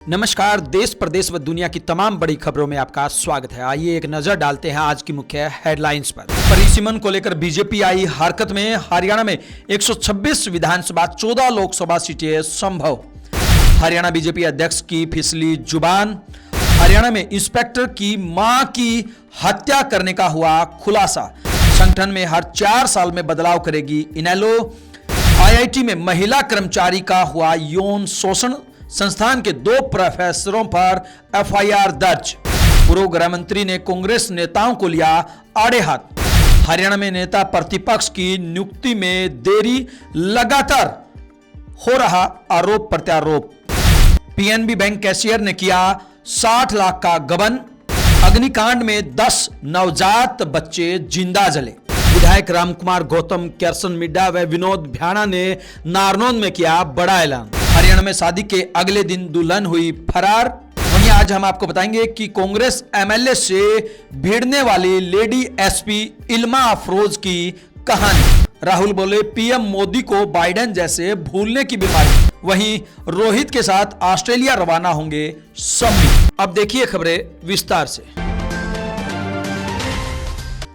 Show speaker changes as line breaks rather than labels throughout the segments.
नमस्कार। देश प्रदेश व दुनिया की तमाम बड़ी खबरों में आपका स्वागत है। आइए एक नजर डालते हैं आज की मुख्य हेडलाइंस पर। परिसीमन को लेकर बीजेपी आई हरकत में। हरियाणा में 126 विधानसभा 14 लोकसभा सीटें संभव। हरियाणा बीजेपी अध्यक्ष की फिसली जुबान। हरियाणा में इंस्पेक्टर की मां की हत्या करने का हुआ खुलासा। संगठन में हर 4 साल में बदलाव करेगी इनेलो। आईआईटी में महिला कर्मचारी का हुआ यौन शोषण। संस्थान के 2 प्रोफेसरों पर एफआईआर दर्ज। पूर्व गृह मंत्री ने कांग्रेस नेताओं को लिया आड़े हाथ। हरियाणा में नेता प्रतिपक्ष की नियुक्ति में देरी, लगातार हो रहा आरोप प्रत्यारोप। पीएनबी बैंक कैशियर ने किया 60 लाख का गबन। अग्निकांड में 10 नवजात बच्चे जिंदा जले। विधायक रामकुमार गौतम, करसन मिड्डा व विनोद भ्याणा ने नारनौंद में किया बड़ा ऐलान। हरियाणा में शादी के अगले दिन दुल्हन हुई फरार। वहीं आज हम आपको बताएंगे कि कांग्रेस एमएलए से भिड़ने वाली लेडी एसपी इल्मा अफरोज की कहानी। राहुल बोले पीएम मोदी को बाइडेन जैसे भूलने की बीमारी। वहीं रोहित के साथ ऑस्ट्रेलिया रवाना होंगे शमी। अब देखिए खबरें विस्तार से।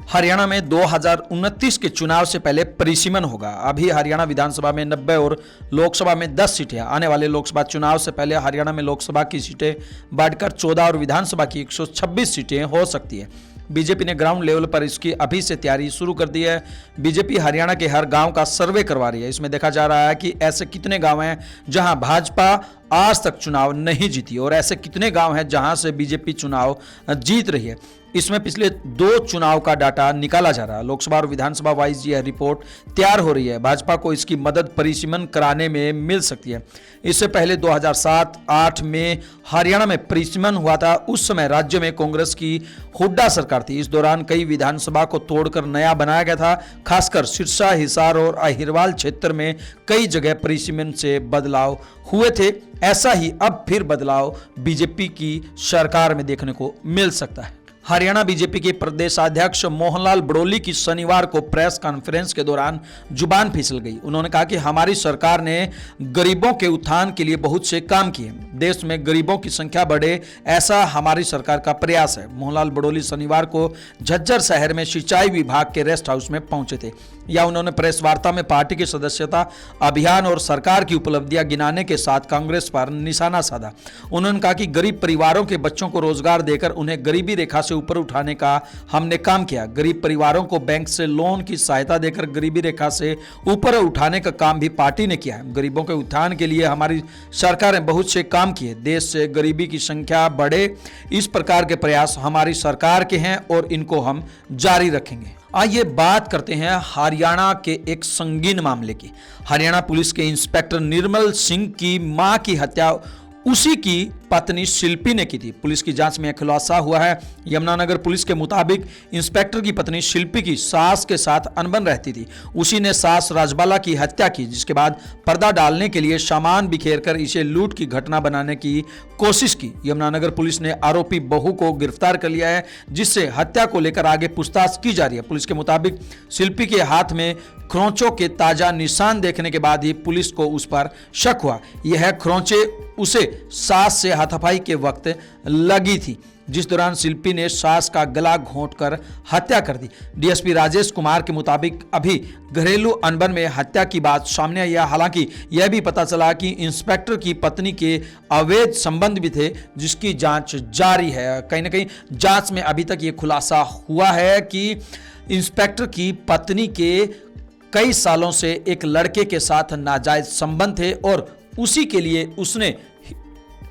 हरियाणा में 2029 के चुनाव से पहले परिसीमन होगा। अभी हरियाणा विधानसभा में 90 और लोकसभा में 10 सीटें। आने वाले लोकसभा चुनाव से पहले हरियाणा में लोकसभा की सीटें बढ़कर 14 और विधानसभा की 126 सीटें हो सकती है। बीजेपी ने ग्राउंड लेवल पर इसकी अभी से तैयारी शुरू कर दी है। बीजेपी हरियाणा के हर गांव का सर्वे करवा रही है। इसमें देखा जा रहा है कि ऐसे कितने गांव हैं जहां भाजपा आज तक चुनाव नहीं जीती और ऐसे कितने गांव हैं जहां से बीजेपी चुनाव जीत रही है। इसमें पिछले 2 चुनाव का डाटा निकाला जा रहा है। लोकसभा और विधानसभा वाइज यह रिपोर्ट तैयार हो रही है। भाजपा को इसकी मदद परिसीमन कराने में मिल सकती है। इससे पहले 2007-8 में हरियाणा में परिसीमन हुआ था। उस समय राज्य में कांग्रेस की हुड्डा सरकार थी। इस दौरान कई विधानसभा को तोड़कर नया बनाया गया था। खासकर सिरसा, हिसार और अहिरवाल क्षेत्र में कई जगह परिसीमन से बदलाव हुए थे। ऐसा ही अब फिर बदलाव बीजेपी की सरकार में देखने को मिल सकता है। हरियाणा बीजेपी के प्रदेशाध्यक्ष मोहनलाल बड़ोली की शनिवार को प्रेस कॉन्फ्रेंस के दौरान जुबान फिसल गई। उन्होंने कहा कि हमारी सरकार ने गरीबों के उत्थान के लिए बहुत से काम किए। देश में गरीबों की संख्या बढ़े, ऐसा हमारी सरकार का प्रयास है। मोहनलाल बड़ोली शनिवार को झज्जर शहर में सिंचाई विभाग के रेस्ट हाउस में पहुंचे थे। या उन्होंने प्रेस वार्ता में पार्टी की सदस्यता अभियान और सरकार की उपलब्धियां गिनाने के साथ कांग्रेस पर निशाना साधा। उन्होंने कहा कि गरीब परिवारों के बच्चों को रोजगार देकर उन्हें गरीबी रेखा से ऊपर उठाने का हमने काम किया। गरीब परिवारों को बैंक से लोन की सहायता देकर गरीबी रेखा से ऊपर उठाने का काम भी पार्टी ने किया है। गरीबों के उत्थान के लिए हमारी सरकार ने बहुत से काम किए। देश से गरीबी की संख्या बढ़े, इस प्रकार के प्रयास हमारी सरकार के हैं और इनको हम जारी रखेंगे। आइए बात करते हैं हरियाणा के एक संगीन मामले की। हरियाणा पुलिस के इंस्पेक्टर निर्मल सिंह की मां की हत्या उसी की पत्नी शिल्पी ने की थी। पुलिस की जांच में खुलासा हुआ है। यमुनानगर पुलिस के मुताबिक इंस्पेक्टर की पत्नी शिल्पी की सास के साथ अनबन रहती थी। उसी ने सास राजबाला की हत्या की, जिसके बाद पर्दा डालने के लिए सामान बिखेरकर इसे लूट की घटना बनाने की कोशिश की। यमुनानगर पुलिस ने आरोपी बहू को गिरफ्तार कर लिया है, जिससे हत्या को लेकर आगे पूछताछ की जा रही है। पुलिस के मुताबिक शिल्पी के हाथ में खरोंचों के ताजा निशान देखने के बाद ही पुलिस को उस पर शक हुआ। यह खरोंचे उसे सास से हाथापाई के वक्त लगी थी, जिस दौरान शिल्पी ने सास का गला घोंटकर हत्या कर दी। डीएसपी राजेश कुमार के मुताबिक अभी घरेलू अनबन में हत्या की बात सामने आई है। हालांकि यह भी पता चला कि इंस्पेक्टर की पत्नी के अवैध संबंध भी थे, जिसकी जांच जारी है। कहीं ना कहीं जांच में अभी तक यह खुलासा हुआ है कि इंस्पेक्टर की पत्नी के कई सालों से एक लड़के के साथ नाजायज संबंध थे और उसी के लिए उसने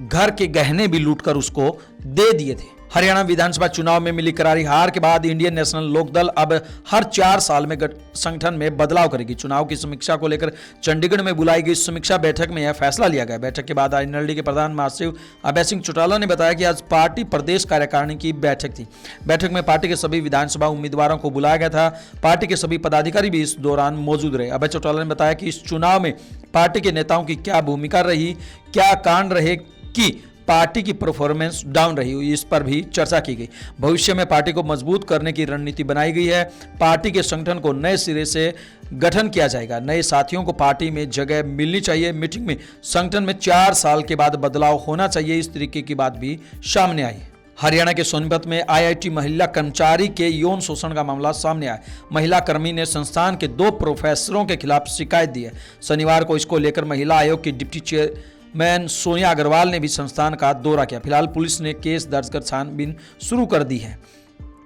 घर के गहने भी लूटकर उसको दे दिए थे। हरियाणा विधानसभा चुनाव में मिली करारी हार के बाद इंडियन नेशनल लोकदल अब हर 4 साल में संगठन में बदलाव करेगी। चुनाव की समीक्षा को लेकर चंडीगढ़ में बुलाई गई समीक्षा बैठक में यह फैसला लिया गया। बैठक के बाद एनएलडी के प्रधान महासचिव अभय सिंह चौटाला ने बताया कि आज पार्टी प्रदेश कार्यकारिणी की बैठक थी। बैठक में पार्टी के सभी विधानसभा उम्मीदवारों को बुलाया गया था। पार्टी के सभी पदाधिकारी भी इस दौरान मौजूद रहे। अभय चौटाला ने बताया कि इस चुनाव में पार्टी के नेताओं की क्या भूमिका रही, क्या कांड रहे कि पार्टी की परफॉर्मेंस डाउन रही, इस पर भी चर्चा की गई। भविष्य में पार्टी को मजबूत करने की रणनीति बनाई गई है। पार्टी के संगठन को नए सिरे से गठन किया जाएगा। नए साथियों को पार्टी में जगह मिलनी चाहिए। मीटिंग में संगठन में 4 साल के बाद बदलाव होना चाहिए, इस तरीके की बात भी सामने आई। हरियाणा के सोनीपत में आईआईटी महिला कर्मचारी के यौन शोषण का मामला सामने आया। महिला कर्मी ने संस्थान के 2 प्रोफेसरों के खिलाफ शिकायत दी है। शनिवार को इसको लेकर महिला आयोग की डिप्टी चेयरमैन सोनिया अग्रवाल ने भी संस्थान का दौरा किया। फिलहाल पुलिस ने केस दर्ज कर छानबीन शुरू कर दी है।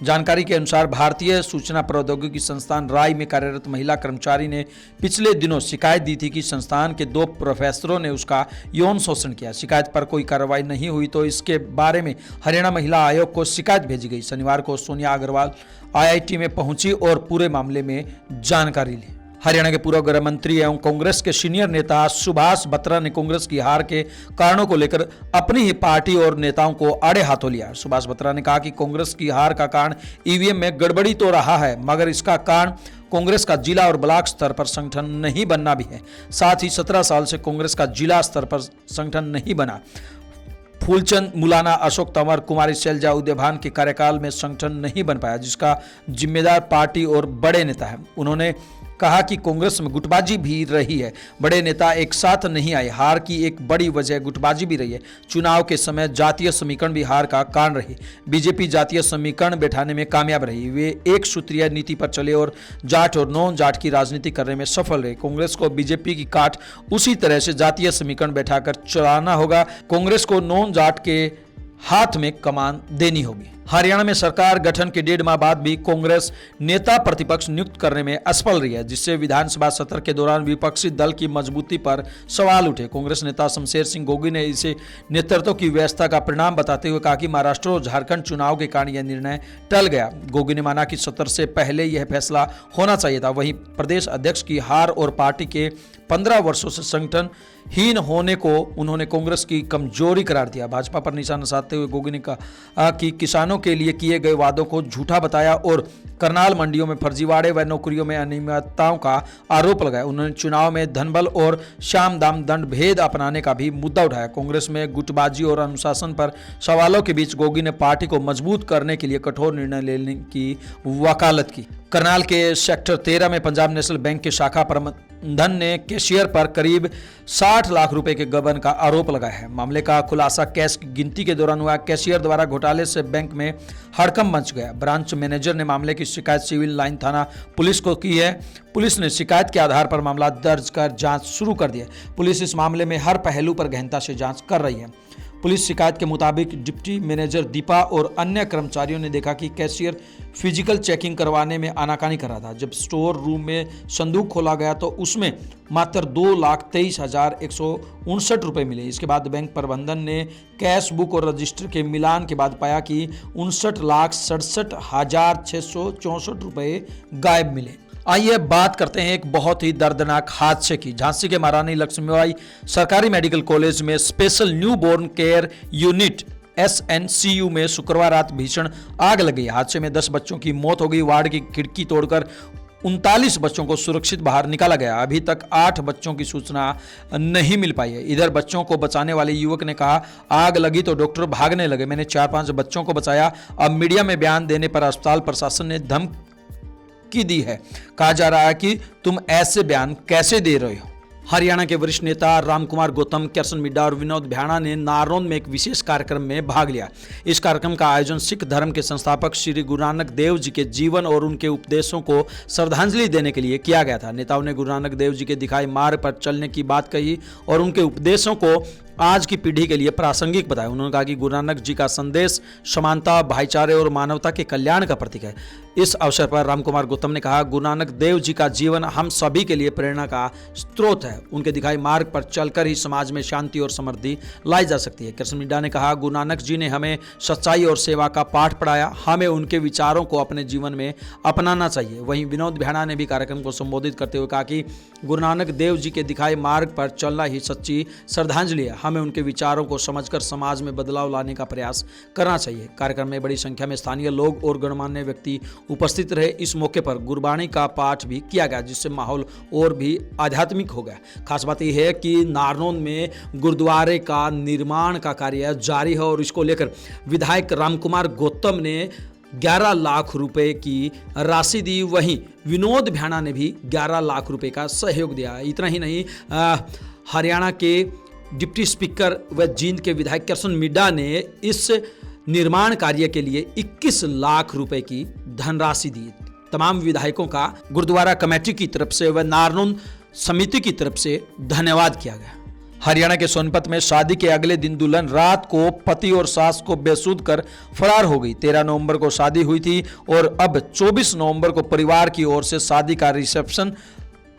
जानकारी के अनुसार भारतीय सूचना प्रौद्योगिकी संस्थान राय में कार्यरत महिला कर्मचारी ने पिछले दिनों शिकायत दी थी कि संस्थान के 2 प्रोफेसरों ने उसका यौन शोषण किया। शिकायत पर कोई कार्रवाई नहीं हुई तो इसके बारे में हरियाणा महिला आयोग को शिकायत भेजी गई। शनिवार को सोनिया अग्रवाल आईआईटी में पहुंची और पूरे मामले में जानकारी ली। हरियाणा के पूर्व गृह मंत्री एवं कांग्रेस के सीनियर नेता सुभाष बत्रा ने कांग्रेस की हार के कारणों को लेकर अपनी ही पार्टी और नेताओं को आड़े हाथों लिया। सुभाष बत्रा ने कहा कि कांग्रेस की हार का कारण ईवीएम में गड़बड़ी तो रहा है, मगर इसका कारण कांग्रेस का जिला और ब्लॉक स्तर पर संगठन नहीं बनना भी है। साथ ही 17 साल से कांग्रेस का जिला स्तर पर संगठन नहीं बना। फूलचंद मुलाना, अशोक तंवर, कुमारी शैलजा उदयभान के कार्यकाल में संगठन नहीं बन पाया, जिसका जिम्मेदार पार्टी और बड़े नेता है। उन्होंने कहा कि कांग्रेस में गुटबाजी भी रही है, बड़े नेता एक साथ नहीं आए। हार की एक बड़ी वजह गुटबाजी भी रही है। चुनाव के समय जातीय समीकरण भी हार का कारण रही। बीजेपी जातीय समीकरण बैठाने में कामयाब रही। वे एक सूत्रीय नीति पर चले और जाट और नॉन जाट की राजनीति करने में सफल रहे। कांग्रेस को बीजेपी की काट उसी तरह से जातीय समीकरण बैठाकर चलाना होगा। कांग्रेस को नॉन जाट के हाथ में कमान देनी होगी। हरियाणा में सरकार गठन के 1.5 माह बाद भी कांग्रेस नेता प्रतिपक्ष नियुक्त करने में असफल रही है, जिससे विधानसभा सत्र के दौरान विपक्षी दल की मजबूती पर सवाल उठे। कांग्रेस नेता शमशेर सिंह गोगी ने इसे नेतृत्व की व्यवस्था का परिणाम बताते हुए कहा कि महाराष्ट्र और झारखंड चुनाव के कारण यह निर्णय टल गया। गोगी ने माना कि सत्र से पहले यह फैसला होना चाहिए था। वहीं प्रदेश अध्यक्ष की हार और पार्टी के 15 वर्षों से संगठनहीन होने को उन्होंने कांग्रेस की कमजोरी करार दिया। भाजपा पर निशाना साधते हुए गोगी ने कहा कि किसानों के लिए किए गए वादों को झूठा बताया और करनाल मंडियों में फर्जीवाड़े व नौकरियों में अनियमितताओं का आरोप लगाया। उन्होंने चुनाव में धनबल और शाम दाम दंड भेद अपनाने का भी मुद्दा उठाया। कांग्रेस में गुटबाजी और अनुशासन पर सवालों के बीच गोगी ने पार्टी को मजबूत करने के लिए कठोर निर्णय लेने की वकालत की। करनाल के सेक्टर 13 में पंजाब नेशनल बैंक के शाखा प्रबंधन ने कैशियर पर करीब 60 लाख रुपए के गबन का आरोप लगाया है। मामले का खुलासा कैश की गिनती के दौरान हुआ। कैशियर द्वारा घोटाले से बैंक में हड़कंप मच गया। ब्रांच मैनेजर ने मामले की शिकायत सिविल लाइन थाना पुलिस को की है। पुलिस ने शिकायत के आधार पर मामला दर्ज कर जांच शुरू कर दी है। पुलिस इस मामले में हर पहलू पर गहनता से जांच कर रही है। पुलिस शिकायत के मुताबिक डिप्टी मैनेजर दीपा और अन्य कर्मचारियों ने देखा कि कैशियर फिजिकल चेकिंग करवाने में आनाकानी कर रहा था। जब स्टोर रूम में संदूक खोला गया तो उसमें मात्र 2,23,159 रुपए मिले। इसके बाद बैंक प्रबंधन ने कैश बुक और रजिस्टर के मिलान के बाद पाया कि 59,67,664 रुपए गायब मिले। आइए बात करते हैं एक बहुत ही दर्दनाक हादसे की। झांसी के महारानी लक्ष्मीबाई सरकारी मेडिकल कॉलेज में special newborn care unit SNCU में शुक्रवार रात भीषण आग लगी। हादसे में 10 बच्चों की मौत हो गई। वार्ड की खिड़की तोड़कर 39 बच्चों को सुरक्षित बाहर निकाला गया। अभी तक 8 बच्चों की सूचना नहीं मिल पाई है। इधर बच्चों को बचाने वाले युवक ने कहा, आग लगी तो डॉक्टर भागने लगे, मैंने 4-5 बच्चों को बचाया। अब मीडिया में बयान देने पर अस्पताल प्रशासन ने धमकी दी है। कहा जा रहा है कि तुम ऐसे बयान कैसे दे रहे हो। हरियाणा के वरिष्ठ नेता रामकुमार गौतम, करसन मिड्डा और विनोद भ्याणा ने नारनौल में एक विशेष कार्यक्रम में भाग लिया। इस कार्यक्रम का आयोजन सिख धर्म के संस्थापक श्री गुरु नानक देव जी के जीवन और उनके उपदेशों को श्रद्धांजलि देने के लिए किया गया था। नेताओं ने गुरु नानक देव जी के दिखाए मार्ग पर चलने की बात कही और उनके उपदेशों को आज की पीढ़ी के लिए प्रासंगिक बताया। उन्होंने कहा कि गुरु नानक जी का संदेश समानता, भाईचारे और मानवता के कल्याण का प्रतीक है। इस अवसर पर रामकुमार गौतम ने कहा, गुरु नानक देव जी का जीवन हम सभी के लिए प्रेरणा का स्रोत है। उनके दिखाए मार्ग पर चलकर ही समाज में शांति और समृद्धि लाई जा सकती है। कृष्ण मिड्डा ने कहा, गुरु नानक जी ने हमें सच्चाई और सेवा का पाठ पढ़ाया, हमें उनके विचारों को अपने जीवन में अपनाना चाहिए। वहीं विनोद भ्याणा ने भी कार्यक्रम को संबोधित करते हुए कहा कि गुरु नानक देव जी के दिखाए मार्ग पर चलना ही सच्ची श्रद्धांजलि है। हमें उनके विचारों को समझकर समाज में बदलाव लाने का प्रयास करना चाहिए। कार्यक्रम में बड़ी संख्या में स्थानीय लोग और गणमान्य व्यक्ति उपस्थित रहे। इस मौके पर गुरबाणी का पाठ भी किया गया, जिससे माहौल और भी आध्यात्मिक हो गया। खास बात यह है कि नारनौंद में गुरुद्वारे का निर्माण का कार्य जारी है और इसको लेकर विधायक रामकुमार गौतम ने 11 लाख रुपए की राशि दी। वहीं विनोद भ्याणा ने भी 11 लाख रुपए का सहयोग दिया। इतना ही नहीं, हरियाणा के डिप्टी स्पीकर व जींद के विधायक कृष्ण मिड्डा ने इस निर्माण कार्य के लिए 21 लाख रुपए की धनराशि दी। तमाम विधायकों का गुरुद्वारा कमेटी की तरफ से व नारनौंद समिति की तरफ से धन्यवाद किया गया। हरियाणा के सोनीपत में शादी के अगले दिन दुल्हन रात को पति और सास को बेसुध कर फरार हो गई। 13 नवंबर को शादी हुई थी और अब 24 नवंबर को परिवार की ओर से शादी का रिसेप्शन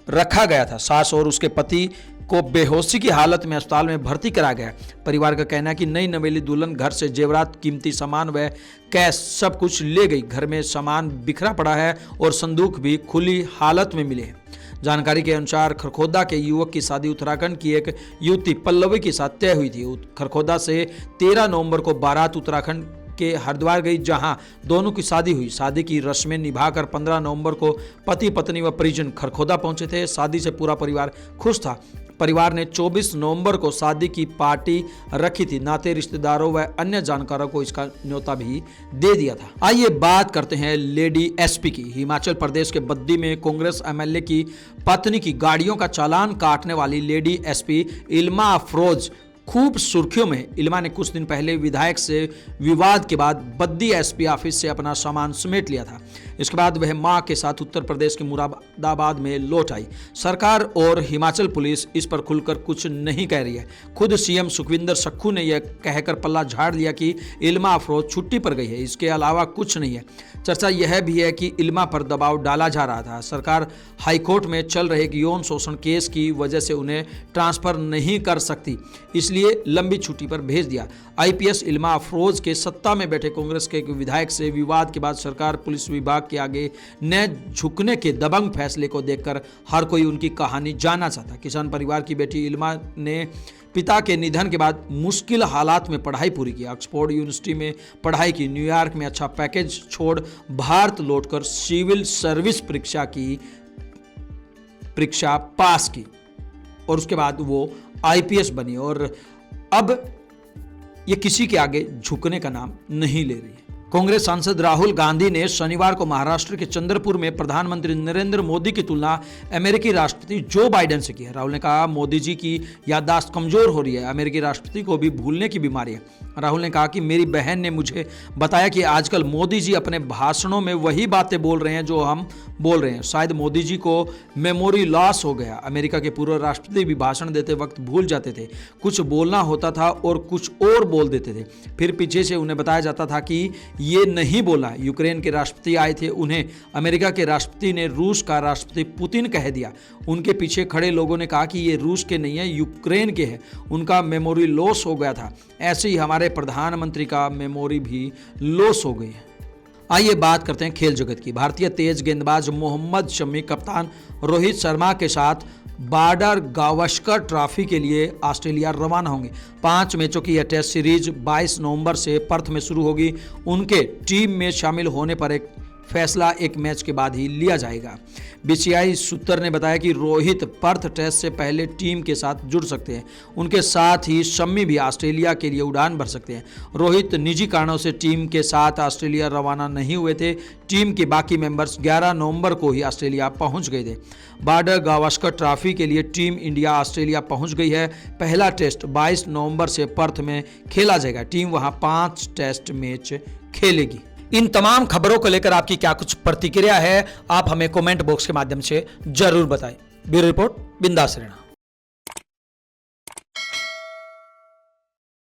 रखा गया था। सास और उसके पति को बेहोशी की हालत में अस्पताल में भर्ती करा गया। परिवार का कहना है कि नई नवेली दुल्हन घर से जेवरात, कीमती सामान व कैश सब कुछ ले गई। घर में सामान बिखरा पड़ा है और संदूक भी खुली हालत में मिले हैं। जानकारी के अनुसार खरखोदा के युवक की शादी उत्तराखंड की एक युवती पल्लवी के साथ तय हुई थी। खरखोदा से 13 नवंबर को बारात उत्तराखंड के हरिद्वार गई, जहां दोनों की शादी हुई। शादी की रस्में निभाकर 15 नवंबर को पति पत्नी व परिजन खरखोदा पहुंचे थे। शादी से पूरा परिवार खुश था। परिवार ने 24 नवंबर को शादी की पार्टी रखी थी। नाते रिश्तेदारों व अन्य जानकारों को इसका न्योता भी दे दिया था। आइए बात करते हैं लेडी एसपी की। हिमाचल प्रदेश के बद्दी में कांग्रेस एमएलए की पत्नी की गाड़ियों का चालान काटने वाली लेडी एसपी इल्मा अफरोज खूब सुर्खियों में। इल्मा ने कुछ दिन पहले विधायक से विवाद के बाद बद्दी एसपी ऑफिस से अपना सामान समेट लिया था। इसके बाद वह मां के साथ उत्तर प्रदेश के मुरादाबाद में लौट आई। सरकार और हिमाचल पुलिस इस पर खुलकर कुछ नहीं कह रही है। खुद सीएम सुखविंदर सक्खू ने यह कहकर पल्ला झाड़ दिया कि इल्मा अफरोज छुट्टी पर गई है। इसके अलावा कुछ नहीं है। चर्चा यह भी है कि इल्मा पर दबाव डाला जा रहा था। सरकार हाईकोर्ट में चल रहे एक यौन शोषण केस की वजह से उन्हें ट्रांसफर नहीं कर सकती, इसलिए लंबी छुट्टी पर भेज दिया। आईपीएस इल्मा अफरोज के सत्ता में बैठे कांग्रेस के एक विधायक से विवाद के बाद सरकार पुलिस विभाग के आगे न झुकने के दबंग फैसले को देखकर हर कोई उनकी कहानी जानना चाहता। किसान परिवार की बेटी इल्मा ने पिता के निधन के बाद मुश्किल हालात में पढ़ाई पूरी की। ऑक्सफोर्ड यूनिवर्सिटी में पढ़ाई की। न्यूयॉर्क में अच्छा पैकेज छोड़ भारत लौटकर सिविल सर्विस परीक्षा पास की और उसके बाद वो आईपीएस बनी और अब ये किसी के आगे झुकने का नाम नहीं ले रही है। कांग्रेस सांसद राहुल गांधी ने शनिवार को महाराष्ट्र के चंद्रपुर में प्रधानमंत्री नरेंद्र मोदी की तुलना अमेरिकी राष्ट्रपति जो बाइडेन से की है। राहुल ने कहा, मोदी जी की याददाश्त कमजोर हो रही है, अमेरिकी राष्ट्रपति को भी भूलने की बीमारी है। राहुल ने कहा कि मेरी बहन ने मुझे बताया कि आजकल मोदी जी अपने भाषणों में वही बातें बोल रहे हैं जो हम बोल रहे हैं। शायद मोदी जी को मेमोरी लॉस हो गया। अमेरिका के पूर्व राष्ट्रपति भी भाषण देते वक्त भूल जाते थे। कुछ बोलना होता था और कुछ और बोल देते थे। फिर पीछे से उन्हें बताया जाता था कि ये नहीं बोला। यूक्रेन के राष्ट्रपति आए थे, उन्हें अमेरिका के राष्ट्रपति ने रूस का राष्ट्रपति पुतिन कह दिया। उनके पीछे खड़े लोगों ने कहा कि ये रूस के नहीं है, यूक्रेन के हैं। उनका मेमोरी लॉस हो गया था। ऐसे ही हमारे प्रधानमंत्री का मेमोरी भी लॉस हो गई है। आइए बात करते हैं खेल जगत की। भारतीय तेज गेंदबाज मोहम्मद शमी कप्तान रोहित शर्मा के साथ बॉर्डर गावस्कर ट्रॉफी के लिए ऑस्ट्रेलिया रवाना होंगे। 5 मैचों की यह टेस्ट सीरीज 22 नवंबर से पर्थ में शुरू होगी। उनके टीम में शामिल होने पर एक फैसला एक मैच के बाद ही लिया जाएगा। बीसीसीआई सूत्र ने बताया कि रोहित पर्थ टेस्ट से पहले टीम के साथ जुड़ सकते हैं। उनके साथ ही शम्मी भी ऑस्ट्रेलिया के लिए उड़ान भर सकते हैं। रोहित निजी कारणों से टीम के साथ ऑस्ट्रेलिया रवाना नहीं हुए थे। टीम के बाकी मेंबर्स 11 नवंबर को ही ऑस्ट्रेलिया पहुंच गए थे। बॉर्डर गावस्कर ट्रॉफी के लिए टीम इंडिया ऑस्ट्रेलिया पहुंच गई है। पहला टेस्ट 22 नवंबर से पर्थ में खेला जाएगा। टीम वहां 5 टेस्ट मैच खेलेगी। इन तमाम खबरों को लेकर आपकी क्या कुछ प्रतिक्रिया है, आप हमें कमेंट बॉक्स के माध्यम से जरूर बताएं। ब्यूरो रिपोर्ट, बिंदास रहना।